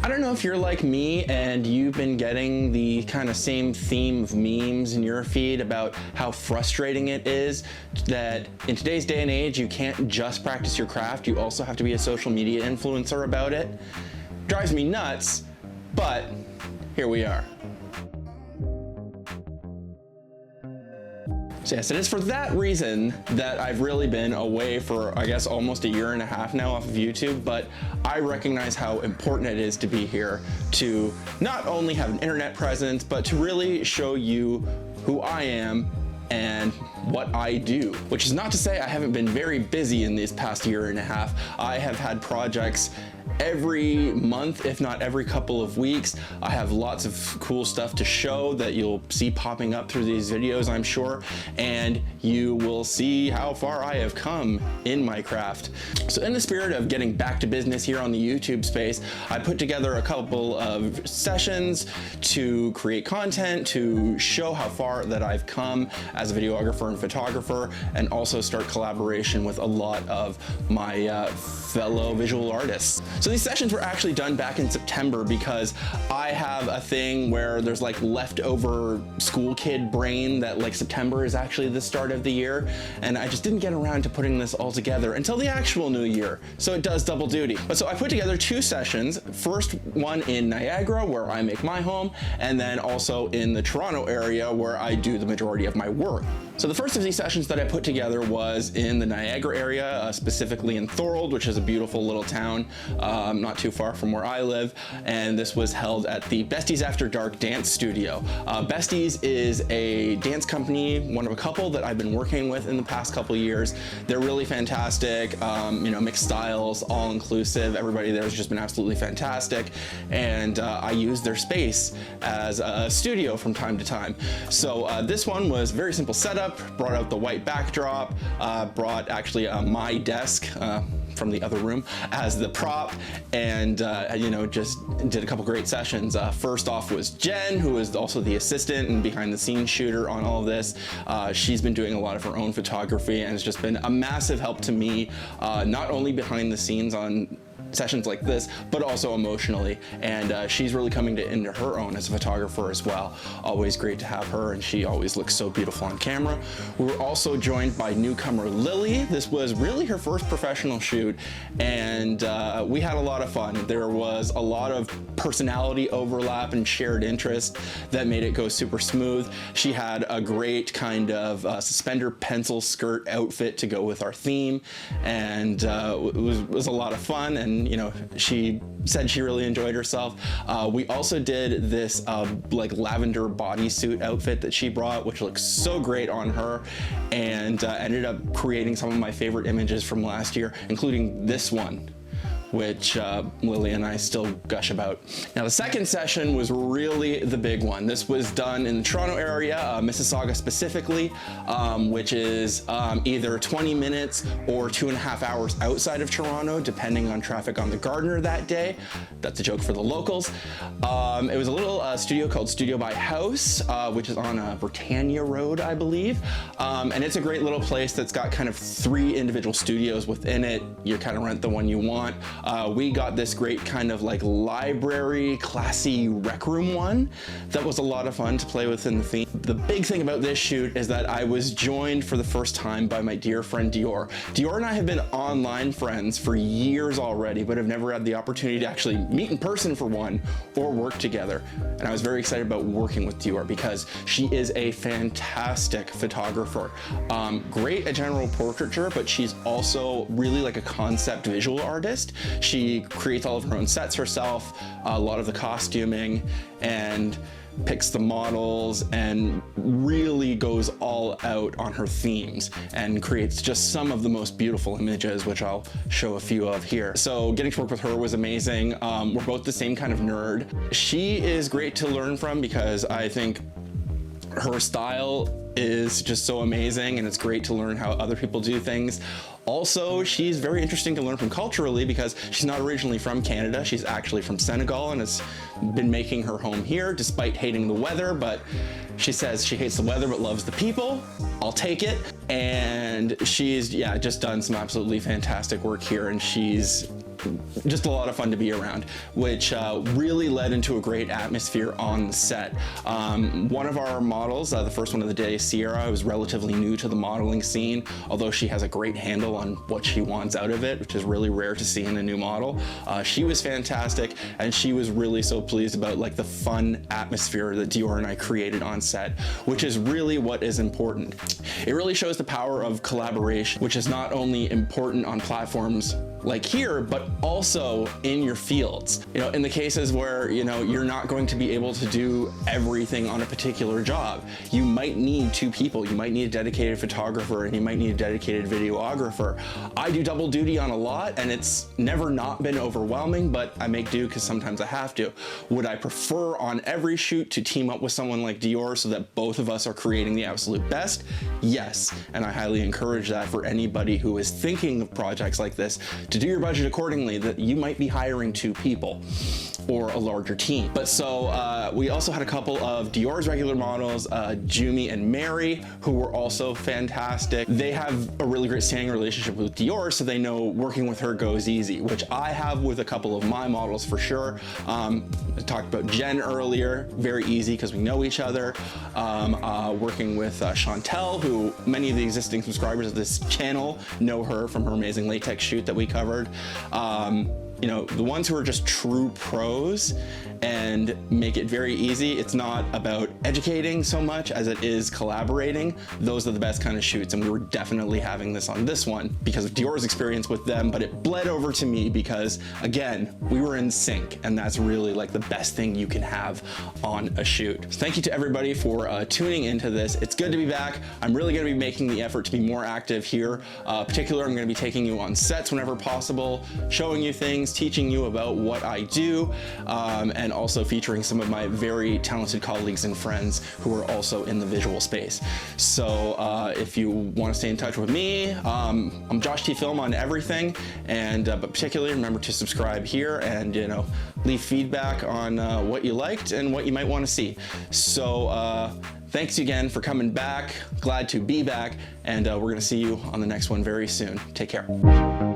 I don't know if you're like me and you've been getting the kind of same theme of memes in your feed about how frustrating it is that in today's day and age, you can't just practice your craft, you also have to be a social media influencer about it. Drives me nuts, but here we are. So yes, it is for that reason that I've really been away for, I guess, almost a year and a half now off of YouTube, but I recognize how important it is to be here to not only have an internet presence, but to really show you who I am and what I do, which is not to say I haven't been very busy in this past year and a half. I have had projects every month, if not every couple of weeks. I have lots of cool stuff to show that you'll see popping up through these videos, I'm sure, and you will see how far I have come in my craft. So in the spirit of getting back to business here on the YouTube space, I put together a couple of sessions to create content, to show how far that I've come as a videographer and photographer, and also start collaboration with a lot of my fellow visual artists. So these sessions were actually done back in September because I have a thing where there's like leftover school kid brain that like September is actually the start of the year, and I just didn't get around to putting this all together until the actual new year. So it does double duty. But so I put together two sessions. First one in Niagara, where I make my home, and then also in the Toronto area where I do the majority of my work. So the first of these sessions that I put together was in the Niagara area, specifically in Thorold, which is a beautiful little town not too far from where I live, and this was held at the Besties After Dark dance studio. Besties is a dance company, one of a couple that I've been working with in the past couple years. They're really fantastic, you know, mixed styles, all inclusive. Everybody there has just been absolutely fantastic, and I use their space as a studio from time to time. So this one was very simple setup, brought out the white backdrop, brought actually my desk from the other room as the prop, and you know, just did a couple great sessions. First off was Jen, who is also the assistant and behind the scenes shooter on all of this. She's been doing a lot of her own photography and has just been a massive help to me, not only behind the scenes on sessions like this, but also emotionally, and she's really coming into her own as a photographer as well. Always great to have her, and she always looks so beautiful on camera. We were also joined by newcomer Lily. This was really her first professional shoot, and we had a lot of fun. There was a lot of personality overlap and shared interest that made it go super smooth. She had a great kind of suspender pencil skirt outfit to go with our theme, and it was a lot of fun, and you know, she said she really enjoyed herself. We also did this like lavender bodysuit outfit that she brought, which looks so great on her, and ended up creating some of my favorite images from last year, including this one, which Lily and I still gush about. Now the second session was really the big one. This was done in the Toronto area, Mississauga specifically, which is either 20 minutes or 2.5 hours outside of Toronto, depending on traffic on the Gardiner that day. That's a joke for the locals. It was a little studio called Studio by House, which is on Britannia Road, I believe. And it's a great little place that's got kind of 3 individual studios within it. You kind of rent the one you want. We got this great kind of like library, classy rec room one that was a lot of fun to play with in the theme. The big thing about this shoot is that I was joined for the first time by my dear friend Dior. Dior and I have been online friends for years already, but have never had the opportunity to actually meet in person for one or work together. And I was very excited about working with Dior because she is a fantastic photographer. Great at general portraiture, but she's also really like a concept visual artist. She creates all of her own sets herself, a lot of the costuming, and picks the models and really goes all out on her themes and creates just some of the most beautiful images, which I'll show a few of here. So getting to work with her was amazing. We're both the same kind of nerd. She is great to learn from because I think her style is just so amazing, and it's great to learn how other people do things. Also, she's very interesting to learn from culturally because she's not originally from Canada. She's actually from Senegal and has been making her home here despite hating the weather, but she says she hates the weather but loves the people. I'll take it. And she's, yeah, just done some absolutely fantastic work here, and she's just a lot of fun to be around, which really led into a great atmosphere on the set. One of our models, the first one of the day, Sierra, was relatively new to the modeling scene, although she has a great handle on what she wants out of it, which is really rare to see in a new model. She was fantastic, and she was really so pleased about like the fun atmosphere that Dior and I created on set, which is really what is important. It really shows the power of collaboration, which is not only important on platforms like here, but also in your fields. You know, in the cases where, you know, you're not going to be able to do everything on a particular job, you might need two people. You might need a dedicated photographer and you might need a dedicated videographer. I do double duty on a lot and it's never not been overwhelming, but I make do because sometimes I have to. Would I prefer on every shoot to team up with someone like Dior so that both of us are creating the absolute best? Yes, and I highly encourage that for anybody who is thinking of projects like this, to do your budget accordingly, that you might be hiring two people or a larger team. But so we also had a couple of Dior's regular models, Jumi and Mary, who were also fantastic. They have a really great standing relationship with Dior, so they know working with her goes easy, which I have with a couple of my models for sure. I talked about Jen earlier, very easy because we know each other. Working with Chantel, who many of the existing subscribers of this channel know her from her amazing latex shoot that we covered. You know, the ones who are just true pros and make it very easy. It's not about educating so much as it is collaborating. Those are the best kind of shoots, and we were definitely having this on this one because of Dior's experience with them, but it bled over to me because, again, we were in sync, and that's really like the best thing you can have on a shoot. So thank you to everybody for tuning into this. It's good to be back. I'm really gonna be making the effort to be more active here. Particularly, I'm gonna be taking you on sets whenever possible, showing you things, teaching you about what I do, and also featuring some of my very talented colleagues and friends who are also in the visual space. So if you want to stay in touch with me, I'm Josh T Film on everything, and but particularly remember to subscribe here and, you know, leave feedback on what you liked and what you might want to see. So thanks again for coming back. Glad to be back, and we're gonna see you on the next one very soon. Take care.